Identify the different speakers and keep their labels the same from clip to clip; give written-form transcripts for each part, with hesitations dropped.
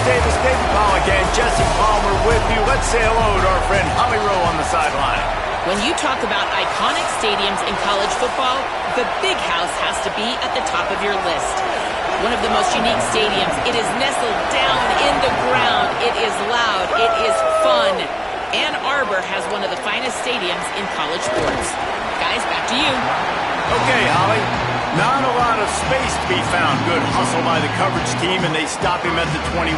Speaker 1: Davis, David Pollack, and Jesse Palmer with you. Let's say hello to our friend Holly Rowe on the sideline.
Speaker 2: When you talk about iconic stadiums in college football, the Big House has to be at the top of your list. One of the most unique stadiums. It is nestled down in the ground. It is loud. It is fun. Ann Arbor has one of the finest stadiums in college sports. Guys, back to you.
Speaker 1: Okay, Holly. Not a lot of space to be found. Good hustle by the coverage team, and they stop him at the 21.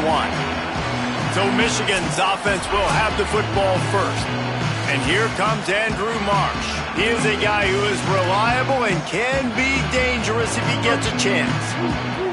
Speaker 1: So Michigan's offense will have the football first. And here comes Andrew Marsh. He is a guy who is reliable and can be dangerous if he gets a chance.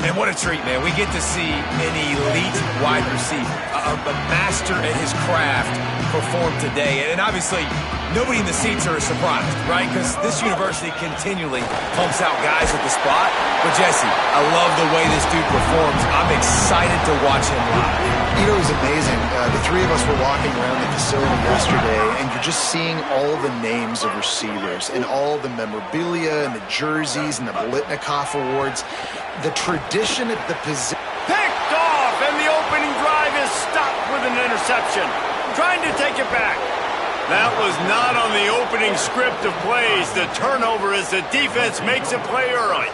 Speaker 3: And what a treat, man. We get to see an elite wide receiver, a master at his craft perform today. And obviously, nobody in the seats are surprised, right? Because this university continually pumps out guys at the spot. But Jesse, I love the way this dude performs. I'm excited to watch him live.
Speaker 4: You know, it was amazing. The three of us were walking around the facility yesterday, and you're just seeing all the names of receivers and all the memorabilia and the jerseys and the Bolitnikoff awards. The tradition at the position.
Speaker 1: Picked off, and the opening drive is stopped with an interception. Trying to take it back. That was not on the opening script of plays. The turnover as the defense makes a play early.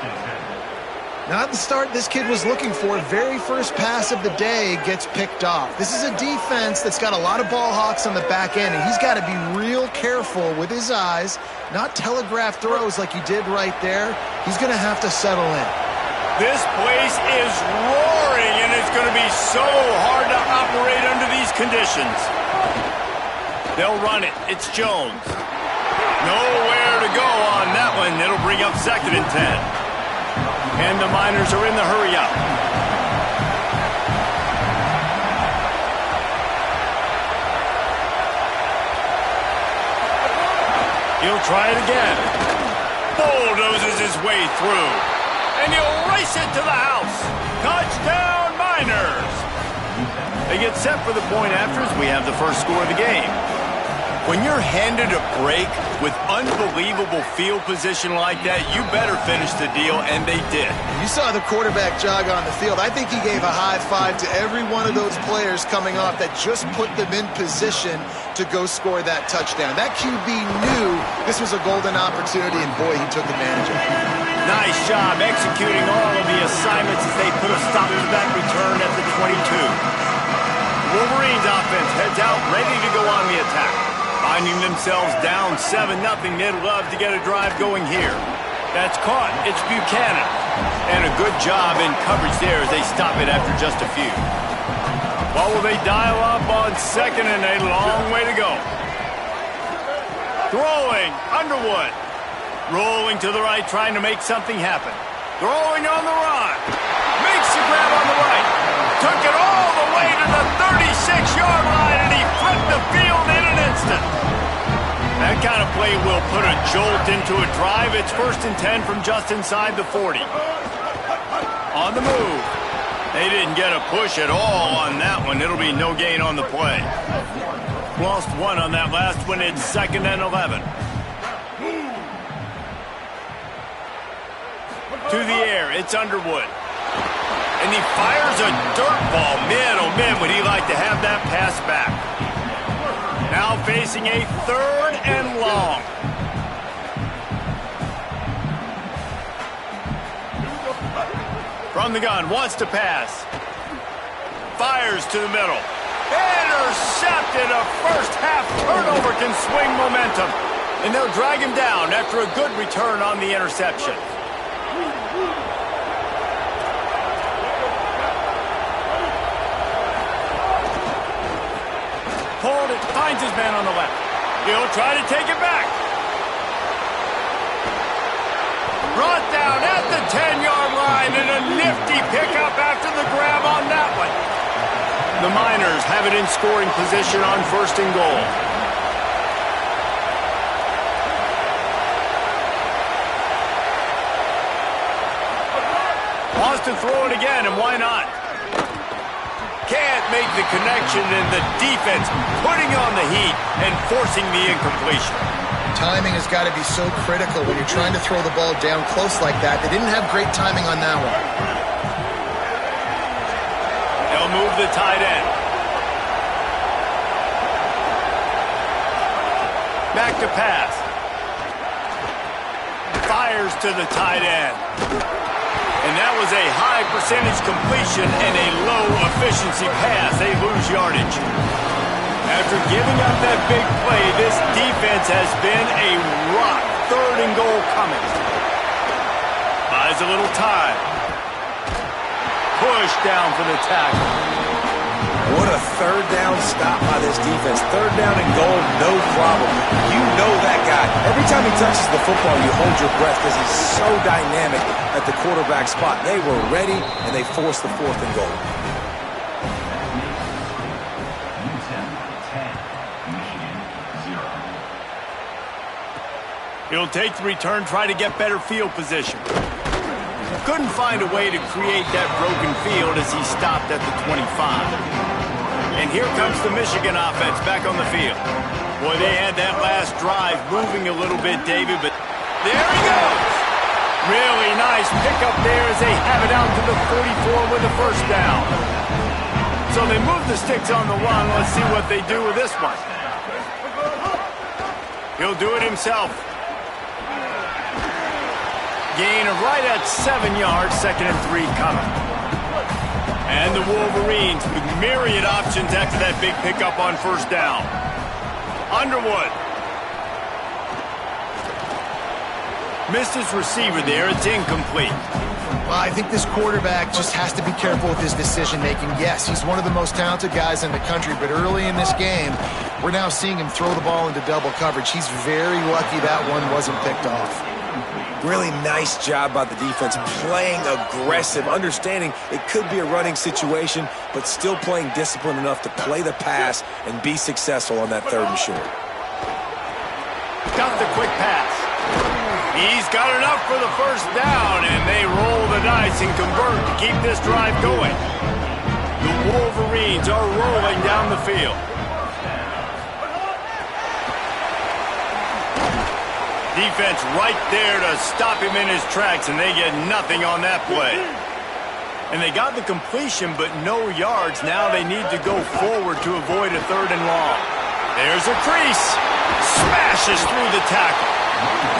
Speaker 4: Not the start this kid was looking for. Very first pass of the day gets picked off. This is a defense that's got a lot of ball hawks on the back end, and he's got to be real careful with his eyes, not telegraph throws like he did right there. He's going to have to settle in.
Speaker 1: This place is roaring, and it's going to be so hard to operate under these conditions. They'll run it. It's Jones. Nowhere to go on that one. It'll bring up 2nd and 10. And the Miners are in the hurry-up. He'll try it again. Bulldozes his way through. And he'll race it to the house. Touchdown, Miners! They get set for the point after as we have the first score of the game. When you're handed a break with unbelievable field position like that, you better finish the deal, and they did.
Speaker 4: You saw the quarterback jog on the field. I think he gave a high five to every one of those players coming off that just put them in position to go score that touchdown. That QB knew this was a golden opportunity, and boy, he took advantage of it.
Speaker 1: Nice job executing all of the assignments as they put a stop to that return at the 22. Wolverines offense heads out, ready to go on the attack. Finding themselves down 7-0, they'd love to get a drive going here. That's caught. It's Buchanan. And a good job in coverage there as they stop it after just a few. Well, will they dial up on 2nd and a long way to go? Throwing, Underwood. Rolling to the right, trying to make something happen. Throwing on the run. Makes the grab on the right. Took it all the way to the 36-yard line, and he flipped the field in an instant. That kind of play will put a jolt into a drive. It's 1st and 10 from just inside the 40. On the move. They didn't get a push at all on that one. It'll be no gain on the play. Lost one on that last one. It's 2nd and 11. To the air, it's Underwood. And he fires a dirt ball. Man, oh man, would he like to have that pass back. Now facing a 3rd and long. From the gun, wants to pass. Fires to the middle. Intercepted. A first-half turnover can swing momentum. And they'll drag him down after a good return on the interception. Pulled it, finds his man on the left. He'll try to take it back. Brought down at the 10-yard line, and a nifty pickup after the grab on that one. The Miners have it in scoring position on 1st and goal. Wants to throw it again, and why not? Can't make the connection, and the defense putting on the heat and forcing the incompletion.
Speaker 4: Timing has got to be so critical when you're trying to throw the ball down close like that. They didn't have great timing on that one.
Speaker 1: They'll move move the tight end. Back to pass. Fires to the tight end. And that was a high percentage completion and a low efficiency pass. They lose yardage. After giving up that big play, this defense has been a rock. 3rd and goal coming. Buys a little time. Push down for the tackle.
Speaker 3: What a 3rd down stop by this defense. 3rd down and goal, no problem. You know that guy. Every time he touches the football, you hold your breath because he's so dynamic at the quarterback spot. They were ready, and they forced the 4th and goal.
Speaker 1: He'll take the return, try to get better field position. Couldn't find a way to create that broken field as he stopped at the 25. And here comes the Michigan offense back on the field. Boy, they had that last drive moving a little bit, David, but there he goes. Really nice pickup there as they have it out to the 44 with a 1st down. So they move the sticks on the run. Let's see what they do with this one. He'll do it himself. Gain of right at 7 yards, 2nd and 3 coming. And the Wolverines with myriad options after that big pickup on 1st down. Underwood. Missed his receiver there. It's incomplete.
Speaker 4: Well, I think this quarterback just has to be careful with his decision-making. Yes, he's one of the most talented guys in the country, but early in this game, we're now seeing him throw the ball into double coverage. He's very lucky that one wasn't picked off.
Speaker 3: Really nice job by the defense, playing aggressive, understanding it could be a running situation, but still playing disciplined enough to play the pass and be successful on that 3rd and short.
Speaker 1: Got the quick pass. He's got enough for the 1st down, and they roll the dice and convert to keep this drive going. The Wolverines are rolling down the field. Defense right there to stop him in his tracks, and they get nothing on that play. And they got the completion, but no yards. Now they need to go forward to avoid a 3rd and long. There's a crease. Smashes through the tackle.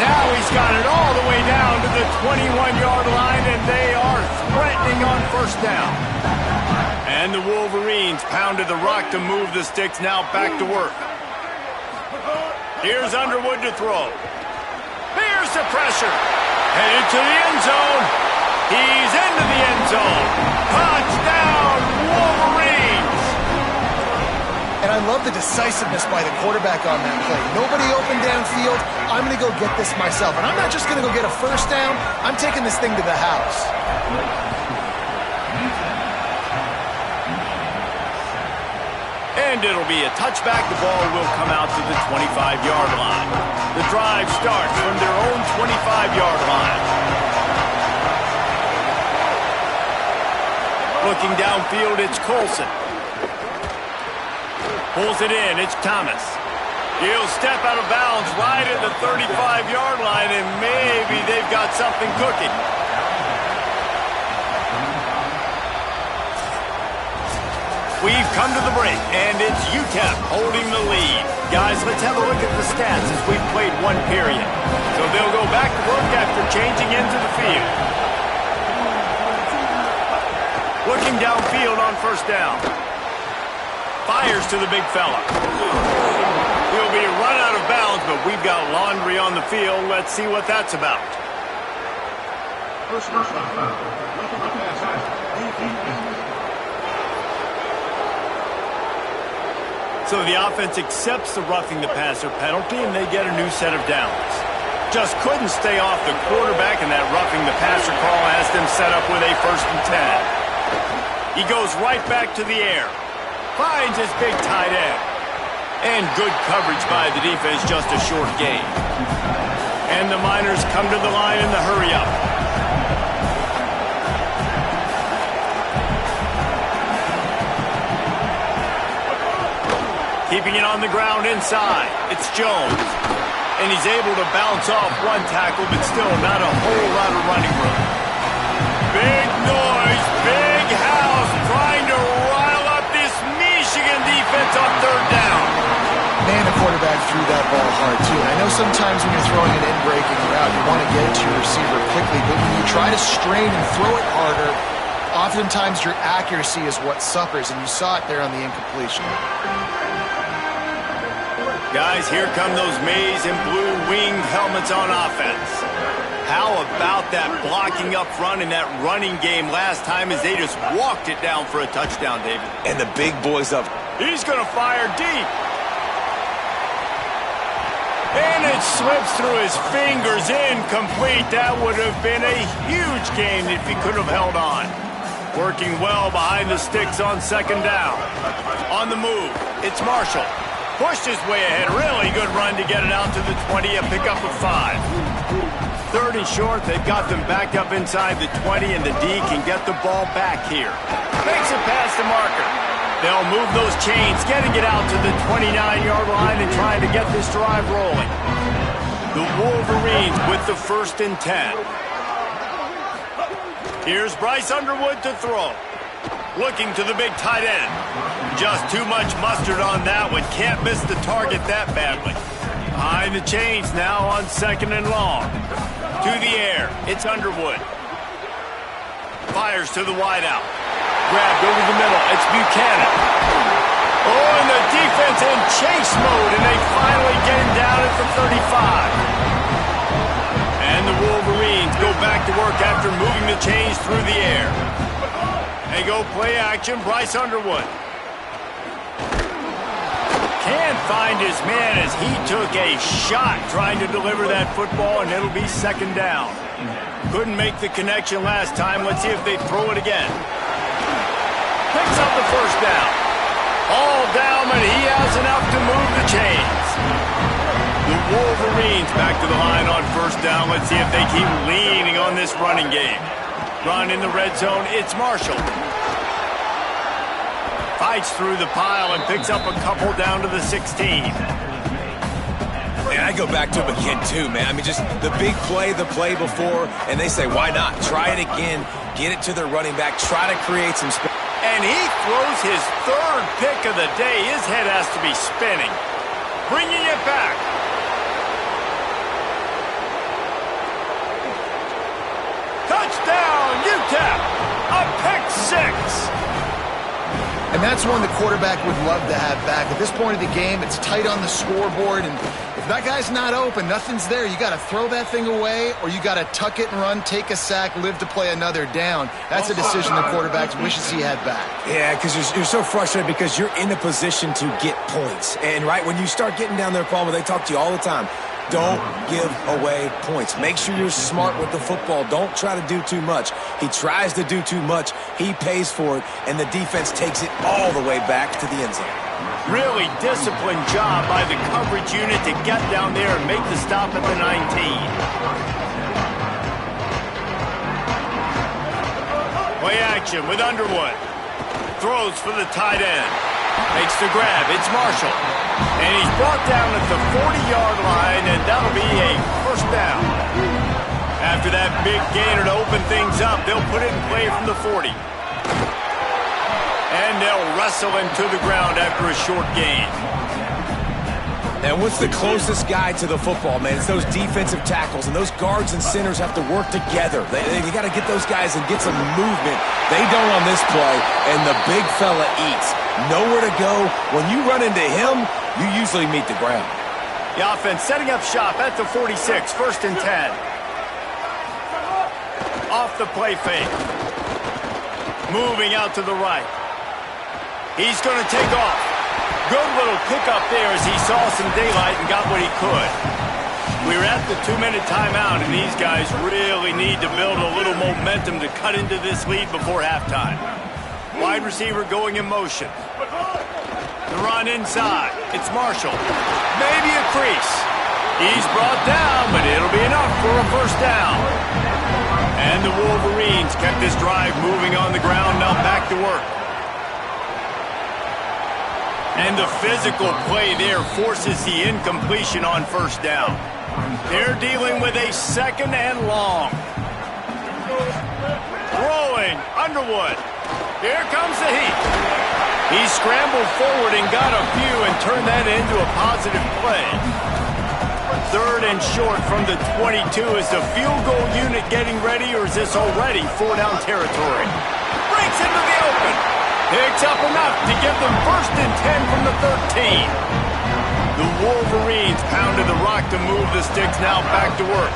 Speaker 1: Now he's got it all the way down to the 21-yard line, and they are threatening on 1st down. And the Wolverines pounded the rock to move the sticks, now back to work. Here's Underwood to throw. Here's the pressure. Headed to the end zone. He's into the end zone. Touchdown, Wolverines!
Speaker 4: And I love the decisiveness by the quarterback on that play. Nobody open downfield. I'm going to go get this myself. And I'm not just going to go get a 1st down. I'm taking this thing to the house.
Speaker 1: And it'll be a touchback. The ball will come out to the 25-yard line. The drive starts from their own 25-yard line. Looking downfield, it's Colson. Pulls it in, it's Thomas. He'll step out of bounds right at the 35-yard line, and maybe they've got something cooking. We've come to the break, and it's UTEP holding the lead. Guys, let's have a look at the stats as we've played 1 period. So they'll go back to work after changing into the field. Looking downfield on 1st down. Fires to the big fella. He'll be run out of bounds, but we've got laundry on the field. Let's see what that's about. So the offense accepts the roughing the passer penalty, and they get a new set of downs. Just couldn't stay off the quarterback, and that roughing the passer call has them set up with a 1st and 10. He goes right back to the air. Finds his big tight end. And good coverage by the defense, just a short gain. And the Miners come to the line in the hurry-up. Keeping it on the ground inside. It's Jones. And he's able to bounce off 1 tackle, but still not a whole lot of running room. Big noise, big house, trying to rile
Speaker 4: hard, too. And I know sometimes when you're throwing an in-breaking route, you want to get it to your receiver quickly, but when you try to strain and throw it harder, oftentimes your accuracy is what suffers, and you saw it there on the incompletion.
Speaker 1: Guys, here come those maize and blue winged helmets on offense. How about that blocking up front in that running game last time as they just walked it down for a touchdown, David?
Speaker 3: And the big boys up.
Speaker 1: He's going to fire deep. And it slips through his fingers, incomplete. That would have been a huge gain if he could have held on. Working well behind the sticks on second down. On the move, it's Marshall. Pushed his way ahead. Really good run to get it out to the 20, a pickup of 5. Third and short, they've got them backed up inside the 20, and the D can get the ball back here. Makes it past the marker. They'll move those chains, getting it out to the 29-yard line and trying to get this drive rolling. The Wolverines with the 1st and 10. Here's Bryce Underwood to throw. Looking to the big tight end. Just too much mustard on that one. Can't miss the target that badly. Behind the chains now on 2nd and long. To the air. It's Underwood. Fires to the wideout. Grabbed over the middle. It's Buchanan. Oh, and the defense in chase mode, and they finally get him down at the 35. And the Wolverines go back to work after moving the chains through the air. They go play action, Bryce Underwood. Can't find his man as he took a shot trying to deliver that football, and it'll be 2nd down. Couldn't make the connection last time. Let's see if they throw it again. Picks up the 1st down. All down, and he has enough to move the chains. The Wolverines back to the line on 1st down. Let's see if they keep leaning on this running game. Run in the red zone, it's Marshall. Fights through the pile and picks up a couple down to the 16.
Speaker 3: And I go back to him again, too, man. I mean, just the big play, the play before, and they say, why not? Try it again, get it to their running back, try to create some space.
Speaker 1: And he throws his 3rd pick of the day. His head has to be spinning. Bringing it back. Touchdown, UTEP! A pick 6!
Speaker 4: And that's one the quarterback would love to have back. At this point of the game, it's tight on the scoreboard, and if that guy's not open, nothing's there. You got to throw that thing away, or you got to tuck it and run, take a sack, live to play another down. That's a decision the quarterback wishes he had back.
Speaker 3: Yeah, because you're so frustrated because you're in a position to get points. And, right, when you start getting down there, Palmer, they talk to you all the time. Don't give away points. Make sure you're smart with the football. Don't try to do too much. He tries to do too much. He pays for it, and the defense takes it all the way back to the end zone.
Speaker 1: Really disciplined job by the coverage unit to get down there and make the stop at the 19. Play action with Underwood. Throws for the tight end. Makes the grab. It's Marshall. And he's brought down at the 40-yard line, and that'll be a 1st down. After that big gainer to open things up, they'll put it in play from the 40. And they'll wrestle him to the ground after a short gain.
Speaker 3: And what's the closest guy to the football, man? It's those defensive tackles, and those guards and centers have to work together. They got to get those guys and get some movement. They don't on this play, and the big fella eats. Nowhere to go. When you run into him, you usually meet the ground.
Speaker 1: The offense setting up shop at the 46, 1st and 10. Off the play fake. Moving out to the right. He's going to take off. Good little pickup there as he saw some daylight and got what he could. We're at the 2-minute timeout, and these guys really need to build a little momentum to cut into this lead before halftime. Wide receiver going in motion. The run inside. It's Marshall. Maybe a crease. He's brought down, but it'll be enough for a 1st down. And the Wolverines kept this drive moving on the ground, now back to work. And the physical play there forces the incompletion on 1st down. They're dealing with a 2nd and long. Rolling, Underwood. Here comes the heat. He scrambled forward and got a few and turned that into a positive play. 3rd and short from the 22. Is the field goal unit getting ready, or is this already 4-down territory? Breaks into the open. Picks up enough to give them 1st and 10 from the 13. The Wolverines pounded the rock to move the sticks, now back to work.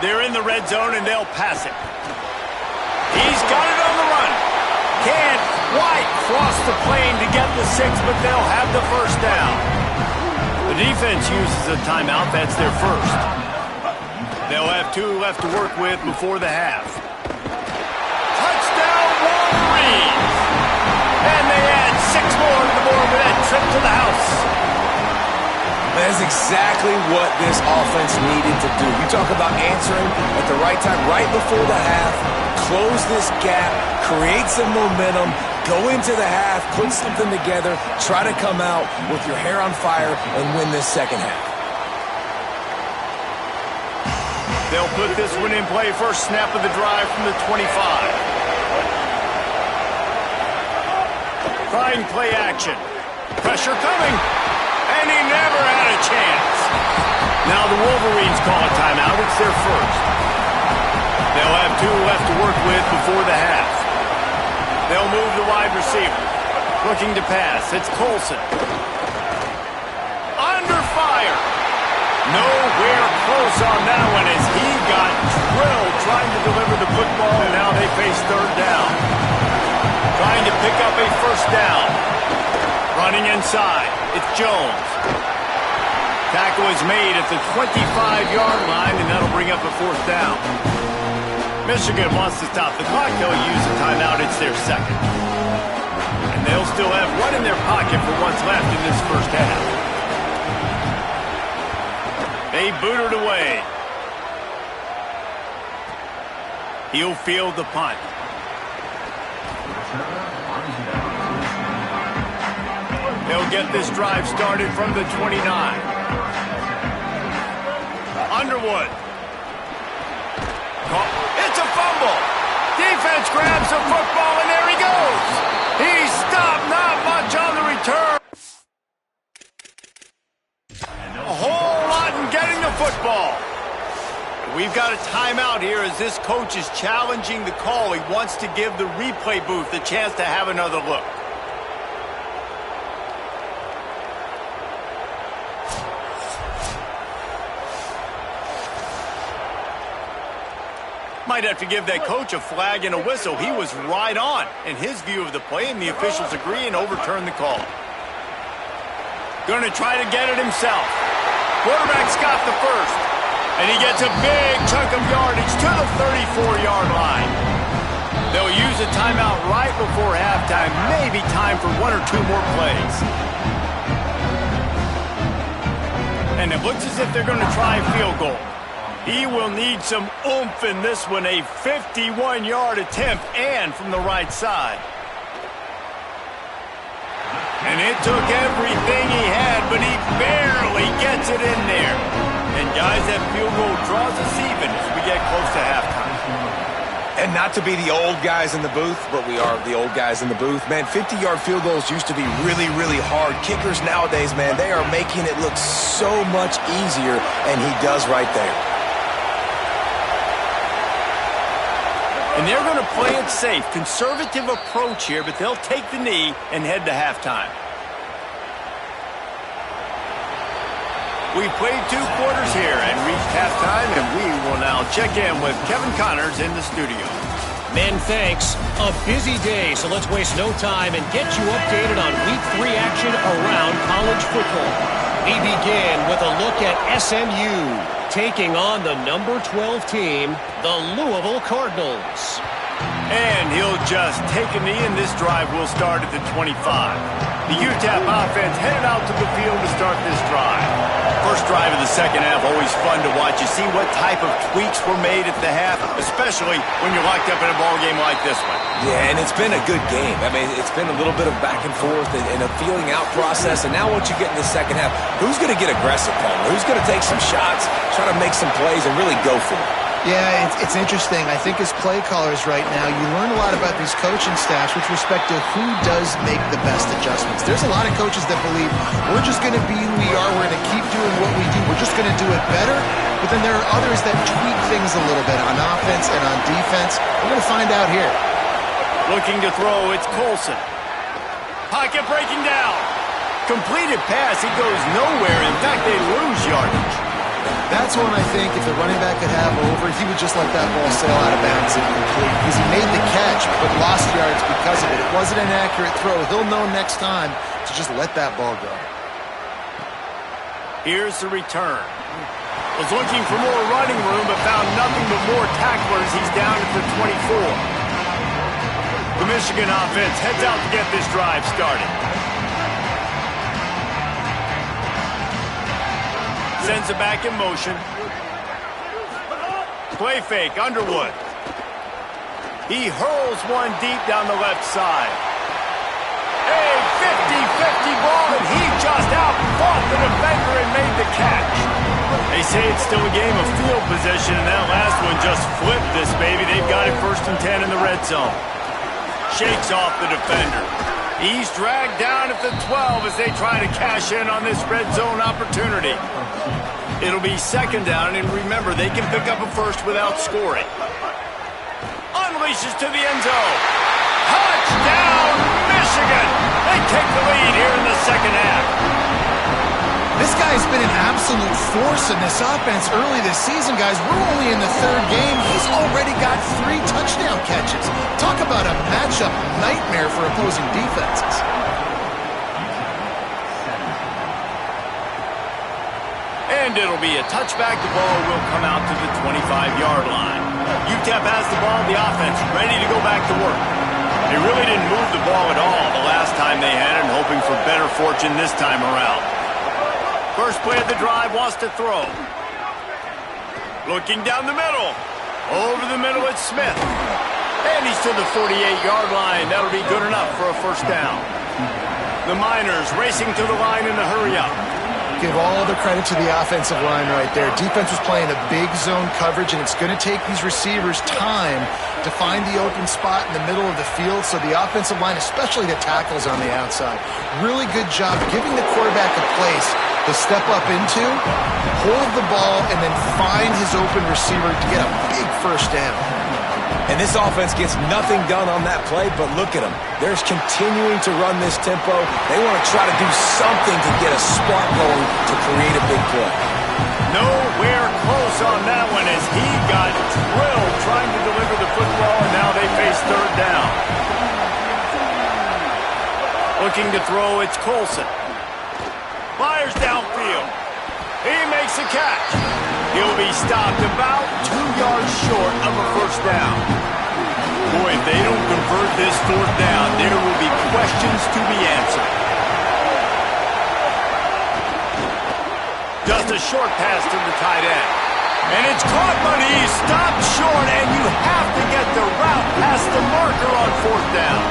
Speaker 1: They're in the red zone, and they'll pass it. He's got it on the run. Can't quite cross the plane to get the 6, but they'll have the 1st down. The defense uses a timeout. That's their 1st. They'll have 2 left to work with before the half. Touchdown, Wolverines! And they add 6 more to the board with that trip to the house.
Speaker 3: That is exactly what this offense needed to do. You talk about answering at the right time, right before the half, close this gap, create some momentum, go into the half, put something together, try to come out with your hair on fire and win this second half.
Speaker 1: They'll put this one in play. First snap of the drive from the 25. Trying play action. Pressure coming. And he never had a chance. Now the Wolverines call a timeout. It's their 1st. They'll have 2 left to work with before the half. They'll move the wide receiver. Looking to pass. It's Colson. Under fire. Nowhere close on that one as he got drilled trying to deliver the football, and now they face 3rd down. Trying to pick up a 1st down. Running inside. It's Jones. Tackle is made at the 25-yard line, and that'll bring up a 4th down. Michigan wants to stop the clock. They'll use a timeout. It's their 2nd. And they'll still have 1 in their pocket for what's left in this 1st half. They boot it away. He'll field the punt. They'll get this drive started from the 29. Underwood. It's a fumble. Defense grabs the football, and there he goes. He's stopped, not much on the return. A whole lot in getting the football. We've got a timeout here as this coach is challenging the call. He wants to give the replay booth a chance to have another look. Might have to give that coach a flag and a whistle. He was right on in his view of the play, and the officials agree and overturn the call. Going to try to get it himself. Quarterback's got the 1st, and he gets a big chunk of yardage to the 34-yard line. They'll use a timeout right before halftime, maybe time for 1 or 2 more plays. And it looks as if they're going to try a field goal. He will need some oomph in this one, a 51-yard attempt, and from the right side. And it took everything he had, but he barely gets it in there. And guys, that field goal draws us even as we get close to halftime.
Speaker 3: And not to be the old guys in the booth, but we are the old guys in the booth. Man, 50-yard field goals used to be really, really hard. Kickers nowadays, man, they are making it look so much easier, and he does right there.
Speaker 1: And they're going to play it safe. Conservative approach here, but they'll take the knee and head to halftime. We've played 2 quarters here and reached halftime, and we will now check in with Kevin Connors in the studio.
Speaker 5: Men, thanks. A busy day, so let's waste no time and get you updated on Week 3 action around college football. We begin with a look at SMU taking on the number 12 team, the Louisville Cardinals.
Speaker 1: And he'll just take a knee, and this drive will start at the 25. The UTEP offense headed out to the field to start this drive. First drive of the second half, always fun to watch. You see what type of tweaks were made at the half, especially when you're locked up in a ball game like this one.
Speaker 3: Yeah, and it's been a good game. I mean, it's been a little bit of back and forth and a feeling out process. And now once you get in the second half, who's going to get aggressive, Palmer? Who's going to take some shots, try to make some plays, and really go for it?
Speaker 4: Yeah, it's interesting. I think as play callers right now, you learn a lot about these coaching staffs with respect to who does make the best adjustments. There's a lot of coaches that believe we're just going to be who we are. We're going to keep doing what we do. We're just going to do it better. But then there are others that tweak things a little bit on offense and on defense. We're going to find out here.
Speaker 1: Looking to throw, it's Colson. Pocket breaking down. Completed pass, he goes nowhere. In fact, they lose yardage.
Speaker 4: That's one I think if the running back could have over, he would just let that ball sail out of bounds and complete. Because he made the catch, but lost yards because of it. It wasn't an accurate throw. He'll know next time to just let that ball go.
Speaker 1: Here's the return. Was looking for more running room, but found nothing but more tacklers. He's down at the 24. The Michigan offense heads out to get this drive started. Sends it back in motion. Play fake, Underwood. He hurls one deep down the left side. A 50-50 ball, and he just out-fought the defender and made the catch. They say it's still a game of field position, and that last one just flipped this baby. They've got it 1st and 10 in the red zone. Shakes off the defender. He's dragged down at the 12 as they try to cash in on this red zone opportunity. It'll be 2nd down, and remember, they can pick up a first without scoring. Unleashes to the end zone. Touchdown, Michigan! They take the lead here in the 2nd half.
Speaker 4: This guy's been an absolute force in this offense early this season, guys. We're only in the 3rd game. He's already got 3 touchdown catches. Talk about a matchup nightmare for opposing defenses.
Speaker 1: And it'll be a touchback. The ball will come out to the 25-yard line. UTEP has the ball, the offense ready to go back to work. They really didn't move the ball at all the last time they had it, hoping for better fortune this time around. First play of the drive, wants to throw. Looking down the middle. Over the middle, it's Smith. And he's to the 48-yard line. That'll be good enough for a 1st down. The Miners racing to the line in a hurry-up.
Speaker 4: Give all the credit to the offensive line right there. Defense was playing a big zone coverage, and it's going to take these receivers time to find the open spot in the middle of the field. So the offensive line, especially the tackles on the outside, really good job giving the quarterback a place to step up into, hold the ball, and then find his open receiver to get a big 1st down.
Speaker 3: And this offense gets nothing done on that play, but look at them. They're continuing to run this tempo. They want to try to do something to get a spark going to create a big play.
Speaker 1: Nowhere close on that one as he got drilled trying to deliver the football, and now they face 3rd down. Looking to throw, it's Colson. Fires downfield. He makes a catch. He'll be stopped about 2 yards short of a 1st down. Boy, if they don't convert this 4th down, there will be questions to be answered. Just a short pass to the tight end. And it's caught, but he's stopped short, and you have to get the route past the marker on 4th down.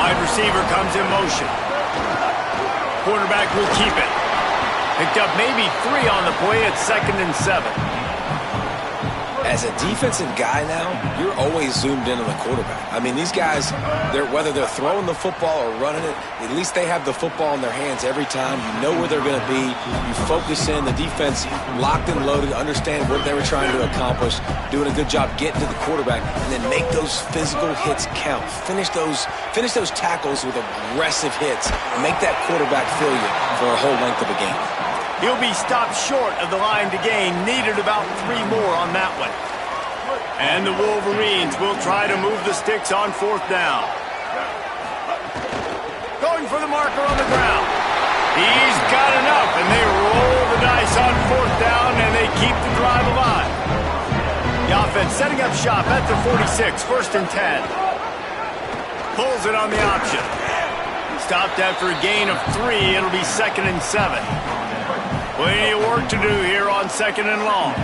Speaker 1: Wide receiver comes in motion. Quarterback will keep it. Picked up maybe 3 on the play at 2nd and 7.
Speaker 3: As a defensive guy now, you're always zoomed in on the quarterback. I mean, these guys, whether they're throwing the football or running it, at least they have the football in their hands every time. You know where they're going to be. You focus in. The defense locked and loaded, understand what they were trying to accomplish, doing a good job getting to the quarterback, and then make those physical hits count. Finish those tackles with aggressive hits. Make that quarterback feel you for a whole length of a game.
Speaker 1: He'll be stopped short of the line to gain. Needed about 3 more on that one. And the Wolverines will try to move the sticks on 4th down. Going for the marker on the ground. He's got enough, and they roll the dice on 4th down, and they keep the drive alive. The offense setting up shop at the 46, 1st and 10. Pulls it on the option. Stopped after a gain of 3. It'll be 2nd and 7. Plenty of work to do here on 2nd and long.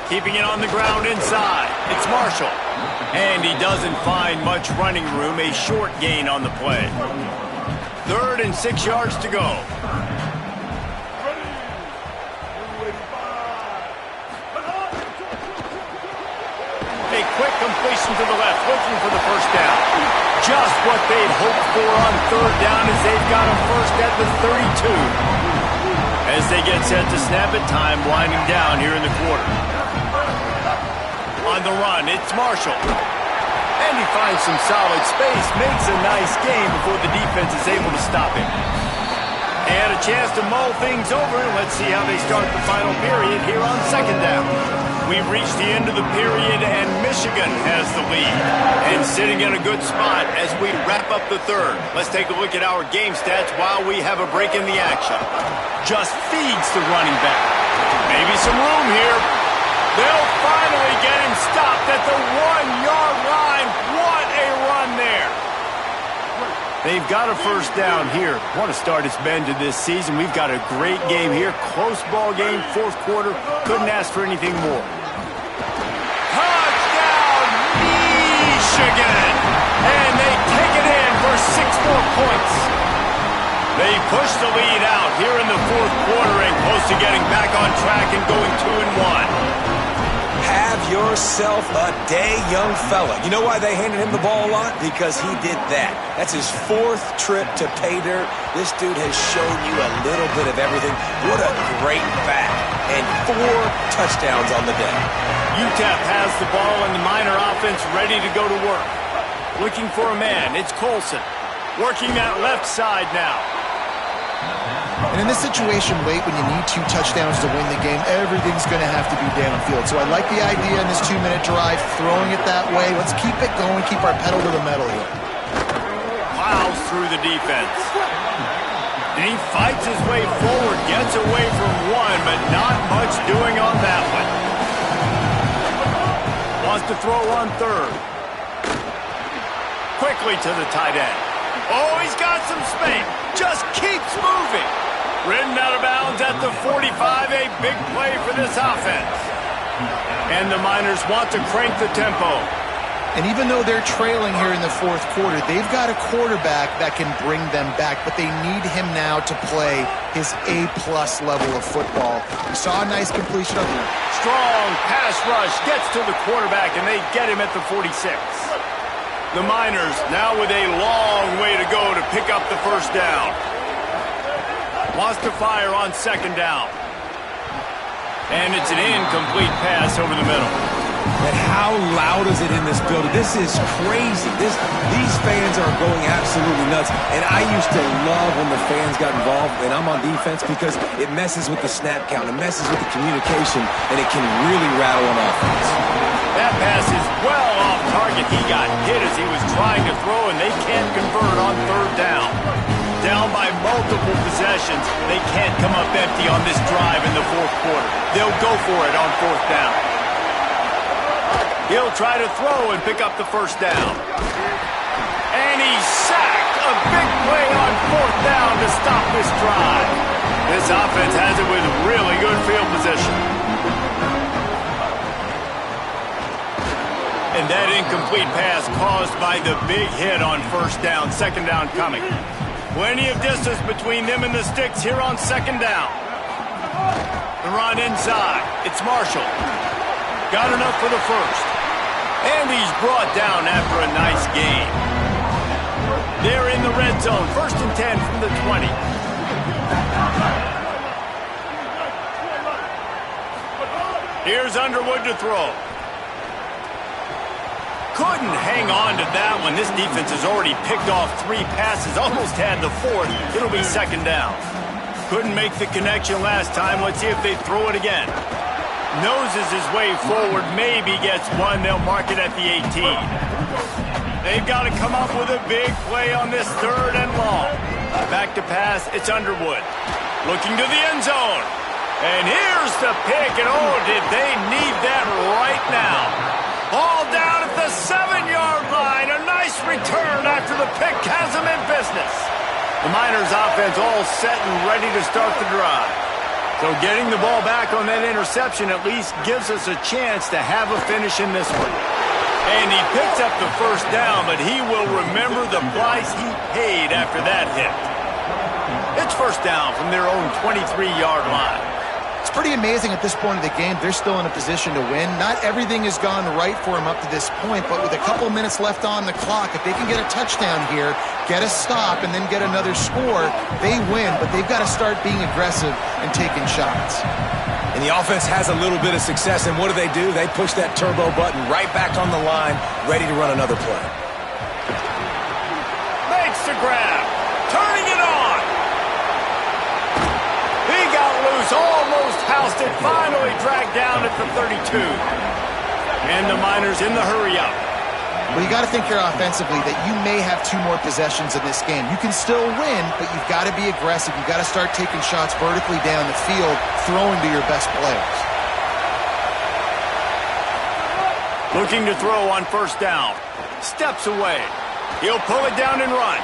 Speaker 1: Keeping it on the ground inside. It's Marshall. And he doesn't find much running room. A short gain on the play. 3rd and 6 yards to go. quick completion to the left, looking for the first down. Just what they'd hoped for on third down as they've got a first at the 32. As they get set to snap it, time winding down here in the quarter. On the run, it's Marshall. And he finds some solid space, makes a nice gain before the defense is able to stop him. And a chance to mull things over. Let's see how they start the final period here on second down. We've reached the end of the period, and Michigan has the lead. And sitting in a good spot as we wrap up the third. Let's take a look at our game stats while we have a break in the action. Just feeds the running back. Maybe some room here. They'll finally get him stopped at the 1-yard line. What a run there. They've got a first down here. What a start it's been to this season. We've got a great game here. Close ball game, fourth quarter. Couldn't ask for anything more. Touchdown, Michigan! And they take it in for 6 more points. They push the lead out here in the fourth quarter and close to getting back on track and going 2-1.
Speaker 3: Have yourself a day, young fella. You know why they handed him the ball a lot? Because he did that. That's his 4th trip to pay dirt. This dude has shown you a little bit of everything. What a great back. And 4 touchdowns on the day.
Speaker 1: UTEP has the ball and the Miner offense ready to go to work. Looking for a man. It's Colson. Working that left side now.
Speaker 4: And in this situation late when you need 2 touchdowns to win the game, everything's going to have to be downfield. So I like the idea in this 2-minute drive, throwing it that way. Let's keep it going, keep our pedal to the metal here.
Speaker 1: Plows through the defense. And he fights his way forward, gets away from one, but not much doing on that one. Wants to throw on third. Quickly to the tight end. Oh, he's got some space. Just keeps moving. Ridden out of bounds at the 45, a big play for this offense. And the Miners want to crank the tempo.
Speaker 4: And even though they're trailing here in the fourth quarter, they've got a quarterback that can bring them back, but they need him now to play his A-plus level of football. We saw a nice completion of him.
Speaker 1: Strong pass rush gets to the quarterback, and they get him at the 46. The Miners now with a long way to go to pick up the first down. Wants to fire on second down. And it's an incomplete pass over the middle.
Speaker 3: And how loud is it in this building? This is crazy. These fans are going absolutely nuts. And I used to love when the fans got involved, and I'm on defense, because it messes with the snap count. It messes with the communication, and it can really rattle on offense.
Speaker 1: That pass is well off target. He got hit as he was trying to throw, and they can't convert on third down. Down by multiple possessions. They can't come up empty on this drive in the fourth quarter. They'll go for it on fourth down. He'll try to throw and pick up the first down. And he's sacked. A big play on fourth down to stop this drive. This offense has it with really good field position. And that incomplete pass caused by the big hit on first down. Second down coming. Plenty of distance between them and the sticks here on second down. The run inside. It's Marshall. Got enough for the first. And he's brought down after a nice gain. They're in the red zone. 1st and 10 from the 20. Here's Underwood to throw. Couldn't hang on to that one. This defense has already picked off 3 passes, almost had the 4th. It'll be second down. Couldn't make the connection last time. Let's see if they throw it again. Noses his way forward, maybe gets one. They'll mark it at the 18. They've got to come up with a big play on this 3rd and long. Back to pass, it's Underwood. Looking to the end zone. And here's the pick, and oh, did they need that right now. Ball down at the 7-yard line. A nice return after the pick has them in business. The Miners offense all set and ready to start the drive. So getting the ball back on that interception at least gives us a chance to have a finish in this one. And he picks up the first down, but he will remember the price he paid after that hit. It's first down from their own 23-yard line.
Speaker 4: It's pretty amazing at this point of the game. They're still in a position to win. Not everything has gone right for them up to this point, but with a couple minutes left on the clock, if they can get a touchdown here, get a stop, and then get another score, they win. But they've got to start being aggressive and taking shots.
Speaker 3: And the offense has a little bit of success, and what do? They push that turbo button right back on the line, ready to run another play.
Speaker 1: Makes the grab. Turning it on. He got loose, almost housed it, finally dragged down at the 32. And the Miners in the hurry-up.
Speaker 4: Well, you got to think here offensively that you may have 2 more possessions in this game. You can still win, but you've got to be aggressive. You've got to start taking shots vertically down the field, throwing to your best players.
Speaker 1: Looking to throw on first down. Steps away. He'll pull it down and run.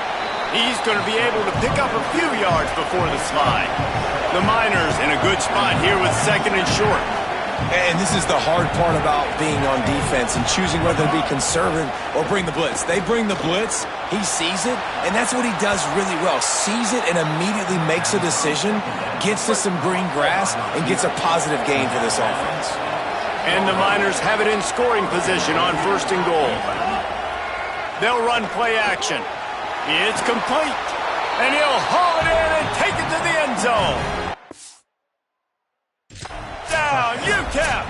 Speaker 1: He's going to be able to pick up a few yards before the slide. The Miners in a good spot here with second and short.
Speaker 3: And this is the hard part about being on defense and choosing whether to be conservative or bring the blitz. They bring the blitz, he sees it, and that's what he does really well. Sees it and immediately makes a decision, gets to some green grass, and gets a positive gain for this offense.
Speaker 1: And the Miners have it in scoring position on first and goal. They'll run play action. It's complete. And he'll haul it in and take it to the end zone. Down, UTEP.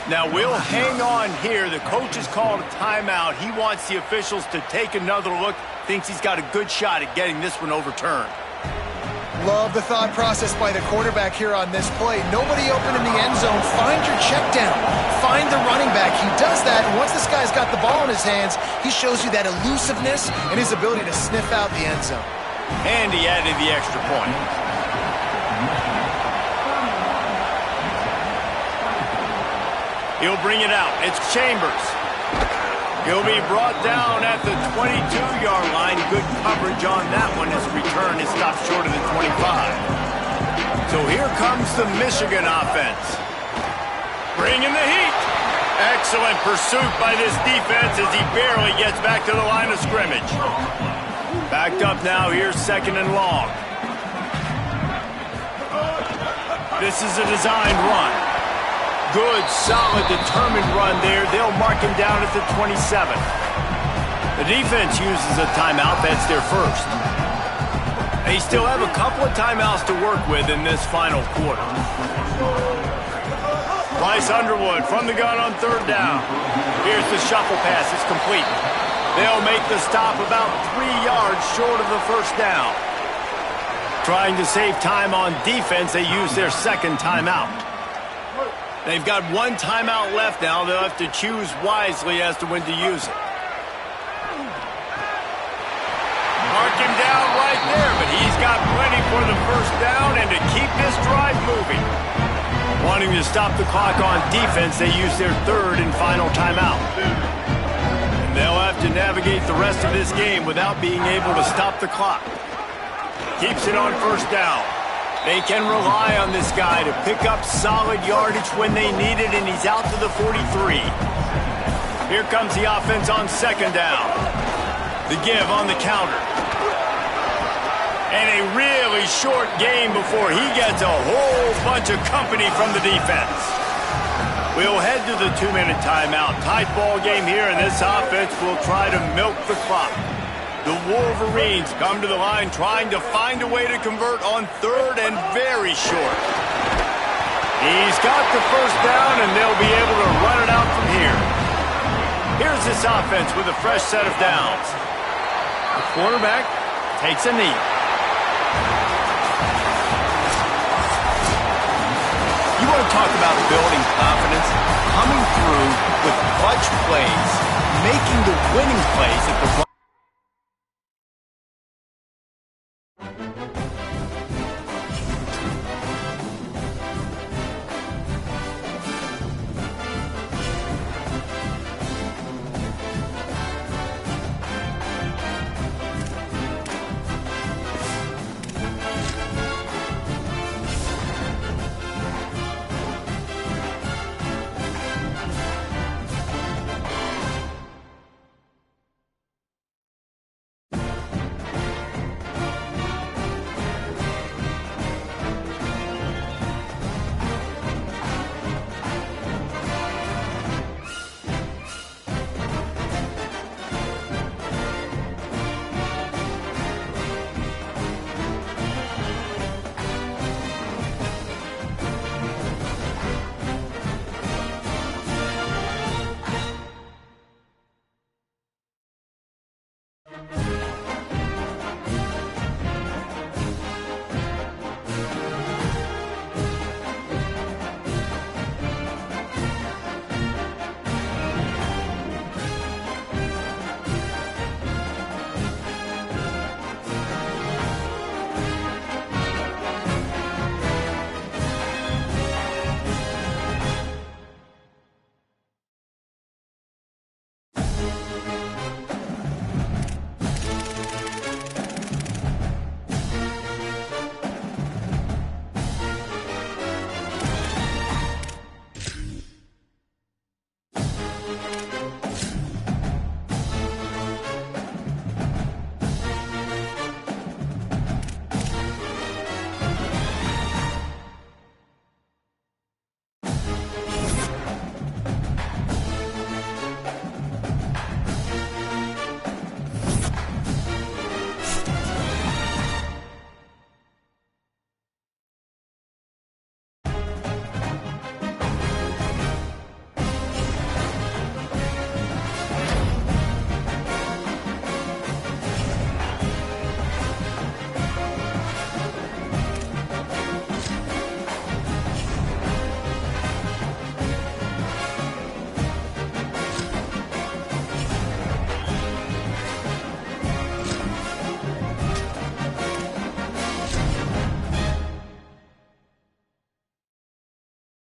Speaker 1: Now we'll hang on here. The coach has called a timeout. He wants the officials to take another look. Thinks he's got a good shot at getting this one overturned.
Speaker 4: Love the thought process by the quarterback here on this play. Nobody open in the end zone. Find your check down. Find the running back. He does that, and once this guy's got the ball in his hands, he shows you that elusiveness and his ability to sniff out the end zone.
Speaker 1: And he added the extra point. He'll bring it out. It's Chambers. He'll be brought down at the 22-yard line. Good coverage on that one. His return is stopped short of the 25. So here comes the Michigan offense. Bringing the heat. Excellent pursuit by this defense as he barely gets back to the line of scrimmage. Backed up now. Here's second and long. This is a designed run. Good, solid, determined run there. They'll mark him down at the 27. The defense uses a timeout. That's their first. They still have a couple of timeouts to work with in this final quarter. Bryce Underwood from the gun on third down. Here's the shuffle pass. It's complete. They'll make the stop about 3 yards short of the first down. Trying to save time on defense, they use their second timeout. They've got 1 timeout left now. They'll have to choose wisely as to when to use it. Mark him down right there, but he's got plenty for the first down and to keep this drive moving. Wanting to stop the clock on defense, they use their third and final timeout. And they'll have to navigate the rest of this game without being able to stop the clock. Keeps it on first down. They can rely on this guy to pick up solid yardage when they need it, and he's out to the 43. Here comes the offense on second down. The give on the counter. And a really short game before he gets a whole bunch of company from the defense. We'll head to the 2-minute timeout. Tight ball game here, and this offense will try to milk the clock. The Wolverines come to the line trying to find a way to convert on third and very short. He's got the first down, and they'll be able to run it out from here. Here's this offense with a fresh set of downs. The quarterback takes a knee. You want to talk about building confidence? Coming through with clutch plays, making the winning plays at the